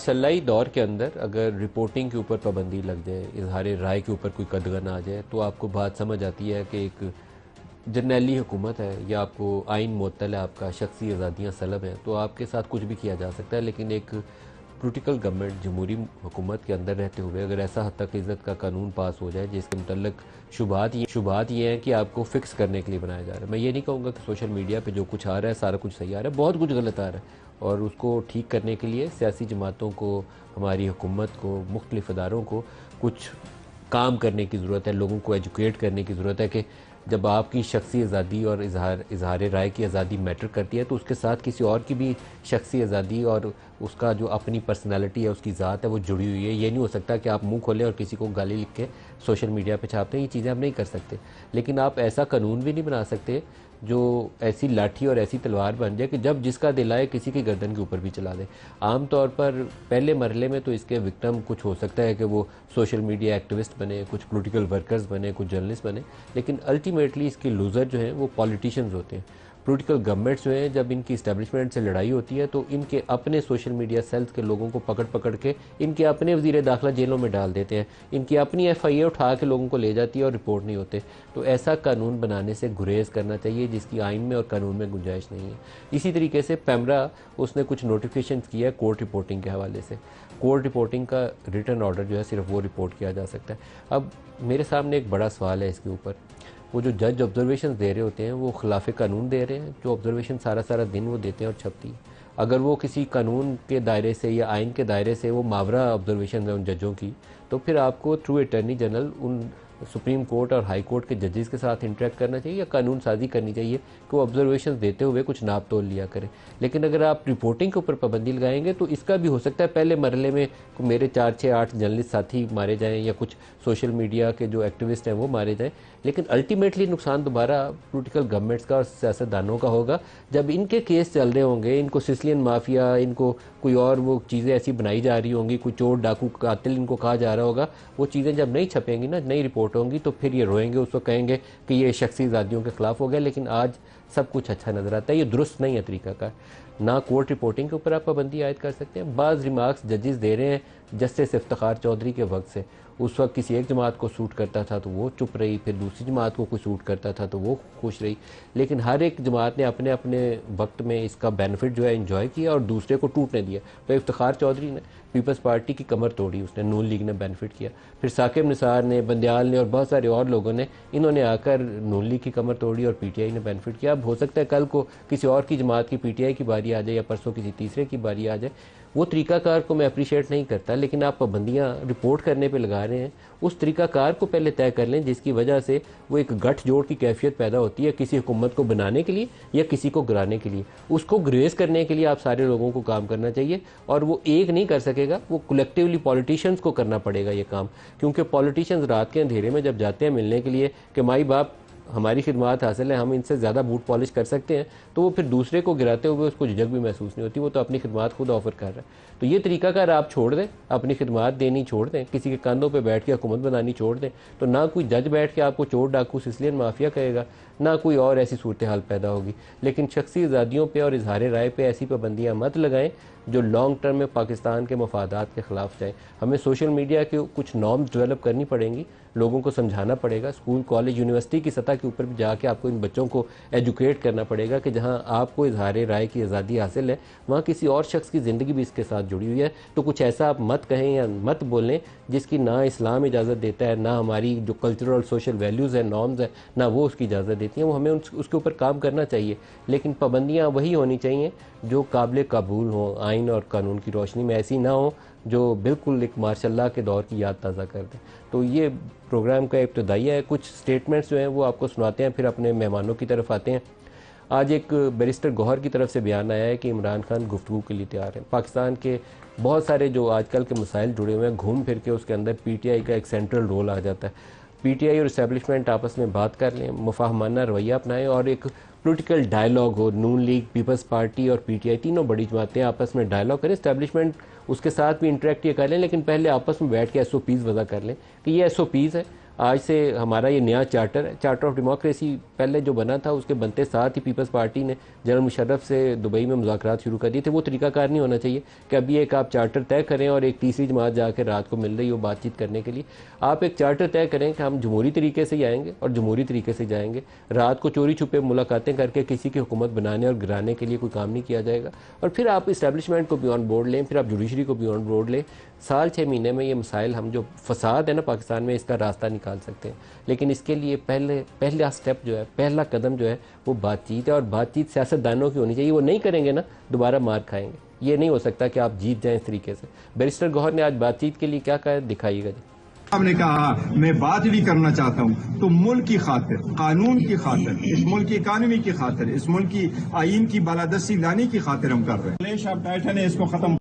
सलाई दौर के अंदर अगर रिपोर्टिंग के ऊपर पाबंदी लग जाए, इजहार राय के ऊपर कोई कदगन आ जाए, तो आपको बात समझ आती है कि एक जर्नैली हुकूमत है या आपको आइन मुअत्तल है, आपका शख्सी आज़ादियाँ सलब हैं, तो आपके साथ कुछ भी किया जा सकता है। लेकिन एक पोलिटिकल गवर्नमेंट जमहूरी हुकूमत के अंदर रहते हुए अगर ऐसा हद तक इज़्ज़त का कानून पास हो जाए जिसके मुतल्लिक शुबात ये हैं कि आपको फिक्स करने के लिए बनाया जा रहा है। मैं ये नहीं कहूँगा कि सोशल मीडिया पे जो कुछ आ रहा है सारा कुछ सही आ रहा है, बहुत कुछ गलत आ रहा है, और उसको ठीक करने के लिए सियासी जमातों को, हमारी हुकूमत को, मुख्तलिफ इदारों को कुछ काम करने की ज़रूरत है, लोगों को एजुकेट करने की ज़रूरत है कि जब आपकी शख्सी आज़ादी और इजहार राय की आज़ादी मैटर करती है तो उसके साथ किसी और की भी शख्सी आज़ादी और उसका जो अपनी पर्सनालिटी है, उसकी ज़ात है, वो जुड़ी हुई है। ये नहीं हो सकता कि आप मुंह खोलें और किसी को गाली लिख के सोशल मीडिया पे छापते हैं, ये चीज़ें आप नहीं कर सकते। लेकिन आप ऐसा कानून भी नहीं बना सकते जो ऐसी लाठी और ऐसी तलवार बन जाए कि जब जिसका दिल आए किसी की गर्दन के ऊपर भी चला दे। आम तौर पर पहले मरहले में तो इसके विक्टिम कुछ हो सकता है कि वो सोशल मीडिया एक्टिविस्ट बने, कुछ पॉलिटिकल वर्कर्स बने, कुछ जर्नलिस्ट बने, लेकिन अल्टीमेटली इसके लूज़र जो हैं वो पॉलिटिशियंस होते हैं। पॉलिटिकल गवर्नमेंट्स जो हैं, जब इनकी इस्टेब्लिशमेंट से लड़ाई होती है तो इनके अपने सोशल मीडिया सेल्स के लोगों को पकड़ पकड़ के इनके अपने वज़ीर दाखिला जेलों में डाल देते हैं, इनकी अपनी FIA उठा के लोगों को ले जाती है और रिपोर्ट नहीं होते। तो ऐसा कानून बनाने से गुरेज करना चाहिए जिसकी आइन में और कानून में गुंजाइश नहीं है। इसी तरीके से पैमरा, उसने कुछ नोटिफिकेशन किया है कोर्ट रिपोर्टिंग के हवाले से। कोर्ट रिपोर्टिंग का रिटर्न ऑर्डर जो है सिर्फ वो रिपोर्ट किया जा सकता है। अब मेरे सामने एक बड़ा सवाल है इसके ऊपर, वो जो जज ऑब्जर्वेशन दे रहे होते हैं वो खिलाफ कानून दे रहे हैं। जो ऑब्जर्वेशन सारा सारा दिन वो देते हैं और छपती है, अगर वो किसी कानून के दायरे से या आइन के दायरे से वो मावरा ऑब्जर्वेशन है उन जजों की, तो फिर आपको थ्रू अटर्नी जनरल उन सुप्रीम कोर्ट और हाई कोर्ट के जजेस के साथ इंटरेक्ट करना चाहिए या कानून साजी करनी चाहिए कि वो ऑब्जर्वेशन देते हुए कुछ नाप तोल लिया करें। लेकिन अगर आप रिपोर्टिंग के ऊपर पाबंदी लगाएंगे तो इसका भी हो सकता है पहले मरहले में मेरे 4, 6, 8 जर्नलिस्ट साथी मारे जाएं या कुछ सोशल मीडिया के जो एक्टिविस्ट हैं वो मारे जाएं, लेकिन अल्टीमेटली नुकसान दोबारा पॉलिटिकल गवर्नमेंट्स का और सियासतदानों का होगा। जब इनके केस चल रहे होंगे, इनको सिसिलियन माफिया, इनको कोई और वो चीज़ें ऐसी बनाई जा रही होंगी, कोई चोर डाकू कातिल इनको कहा जा रहा होगा, वो चीज़ें जब नहीं छपेंगी ना, नई रिपोर्ट होंगी, तो फिर ये रोएंगे, उसको कहेंगे कि ये शख्सी आज़ादियों के खिलाफ हो गया। लेकिन आज सब कुछ अच्छा नज़र आता है, ये दुरुस्त नहीं है तरीका का। ना कोर्ट रिपोर्टिंग के ऊपर आप पाबंदी आयद कर सकते हैं। बाज़ रिमार्क्स जजेस दे रहे हैं जस्टिस इफ्तिखार चौधरी के वक्त से, उस वक्त किसी एक जमात को सूट करता था तो वो चुप रही, फिर दूसरी जमात को कोई सूट करता था तो वो खुश रही, लेकिन हर एक जमात ने अपने अपने वक्त में इसका बेनिफिट जो है एंजॉय किया और दूसरे को टूटने दिया। तो इफ्तिखार चौधरी ने पीपल्स पार्टी की कमर तोड़ी, उसने नून लीग ने बेनिफिट किया, फिर साकिब निसार ने, बंदयाल ने और बहुत सारे और लोगों ने, इन्होंने आकर नून लीग की कमर तोड़ी और PTI ने बेनिफिट किया। अब हो सकता है कल को किसी और की जमात की PTI की बारी आ जाए या परसों किसी तीसरे की बारी आ जाए। वो तरीकाकार को मैं अप्रिशिएट नहीं करता, लेकिन आप पाबंदियाँ रिपोर्ट करने पे लगा रहे हैं, उस तरीकाकार को पहले तय कर लें जिसकी वजह से वो एक गठजोड़ की कैफियत पैदा होती है किसी हुकूमत को बनाने के लिए या किसी को गिराने के लिए। उसको ग्रेस करने के लिए आप सारे लोगों को काम करना चाहिए, और वो एक नहीं कर सकेगा, वो कलेक्टिवली पॉलिटिशियंस को करना पड़ेगा ये काम। क्योंकि पॉलिटिशियंस रात के अंधेरे में जब जाते हैं मिलने के लिए कि माई बाप हमारी खिदमत हासिल है, हम इनसे ज़्यादा बूट पॉलिश कर सकते हैं, तो वो फिर दूसरे को गिराते हुए उसको झिझक भी महसूस नहीं होती, वो तो अपनी खिदमत खुद ऑफर कर रहा है। तो ये तरीकाकार आप छोड़ दें, अपनी खिदमत देनी छोड़ दें, किसी के कंधों पे बैठ के हुकूमत बनानी छोड़ दें, तो ना कोई जज बैठ के आपको चोर डाकू सिसिलियन माफिया कहेगा, ना कोई और ऐसी सूरत हाल पैदा होगी। लेकिन शख्सी आज़ादियों पर और इजहार राय पर ऐसी पाबंदियाँ मत लगाएं जो लॉन्ग टर्म में पाकिस्तान के मफादात के ख़िलाफ़ जाएँ। हमें सोशल मीडिया के कुछ नॉर्म्स डेवलप करनी पड़ेंगी, लोगों को समझाना पड़ेगा, स्कूल कॉलेज यूनिवर्सिटी की सतह के ऊपर भी जाके आपको इन बच्चों को एजुकेट करना पड़ेगा कि जहां आपको इजहार राय की आज़ादी हासिल है वहां किसी और शख्स की ज़िंदगी भी इसके साथ जुड़ी हुई है। तो कुछ ऐसा आप मत कहें या मत बोलें जिसकी ना इस्लाम इजाज़त देता है, ना हमारी जो कल्चरल और सोशल वैल्यूज़ है, नॉर्म्स है, ना वो उसकी इजाज़त देती हैं। वो हमें उसके ऊपर काम करना चाहिए, लेकिन पाबंदियाँ वही होनी चाहिए जो काबिल कबूल हों, आइन और कानून की रोशनी में, ऐसी ना हो जो बिल्कुल एक मार्शल्लाह के दौर की याद ताज़ा कर दें। तो ये प्रोग्राम का इब्तदाइया है, कुछ स्टेटमेंट्स जो हैं वो आपको सुनाते हैं, फिर अपने मेहमानों की तरफ आते हैं। आज एक बैरिस्टर गौहर की तरफ से बयान आया है कि इमरान खान गुफ्तगू के लिए तैयार है। पाकिस्तान के बहुत सारे जो आजकल के मसाइल जुड़े हुए हैं, घूम फिर के उसके अंदर PTI का एक सेंट्रल रोल आ जाता है। PTI और इस्टेब्लिशमेंट आपस में बात कर लें, मुफाहमाना रवैया अपनाएं और एक पॉलिटिकल डायलॉग हो। नून लीग, पीपल्स पार्टी और PTI तीनों बड़ी जमातें आपस में डायलॉग करें, इस्टेब्लिशमेंट उसके साथ भी इंटरेक्ट ये कर लें, लेकिन पहले आपस में बैठ के SOPs वजह कर लें कि ये SOPs है, आज से हमारा ये नया चार्टर है, चार्टर ऑफ डेमोक्रेसी पहले जो बना था उसके बनते साथ ही पीपल्स पार्टी ने जनरल मुशर्रफ से दुबई में मुज़ाकरात शुरू कर दिए थे। वो तरीकाकार नहीं होना चाहिए कि अभी एक आप चार्टर तय करें और एक तीसरी जमात जाकर रात को मिल रही हो बातचीत करने के लिए। आप एक चार्टर तय करें कि हम जमहूरी तरीके से ही आएंगे और जमहूरी तरीके से जाएंगे, रात को चोरी छुपे मुलाकातें करके किसी की हुकूमत बनाने और गिराने के लिए कोई काम नहीं किया जाएगा। और फिर आप इस्टेब्लिशमेंट को भी ऑन बोर्ड लें, फिर आप जुडिशरी को भी ऑन बोर्ड लें। साल 6 महीने में ये मसाइल, हम जो फसाद है ना पाकिस्तान में, इसका रास्ता निकाल सकते हैं। लेकिन इसके लिए पहला स्टेप जो है, पहला कदम जो है वो बातचीत है। और बातचीत सियासतदानों की होनी चाहिए। वो नहीं करेंगे ना दोबारा मार खाएंगे। ये नहीं हो सकता कि आप जीत जाएं इस तरीके से। बैरिस्टर गौहर ने आज बातचीत के लिए क्या कहा, दिखाइएगा जी। आपने कहा मैं बात भी करना चाहता हूं, तो मुल्क की खातिर, कानून की खातिर, इस मुल्क की इकानमी की खातिर, इस मुल्क की आईन की बालादस्ती लाने की खातिर हम कर रहे हैं। आप बैठे ने इसको खत्म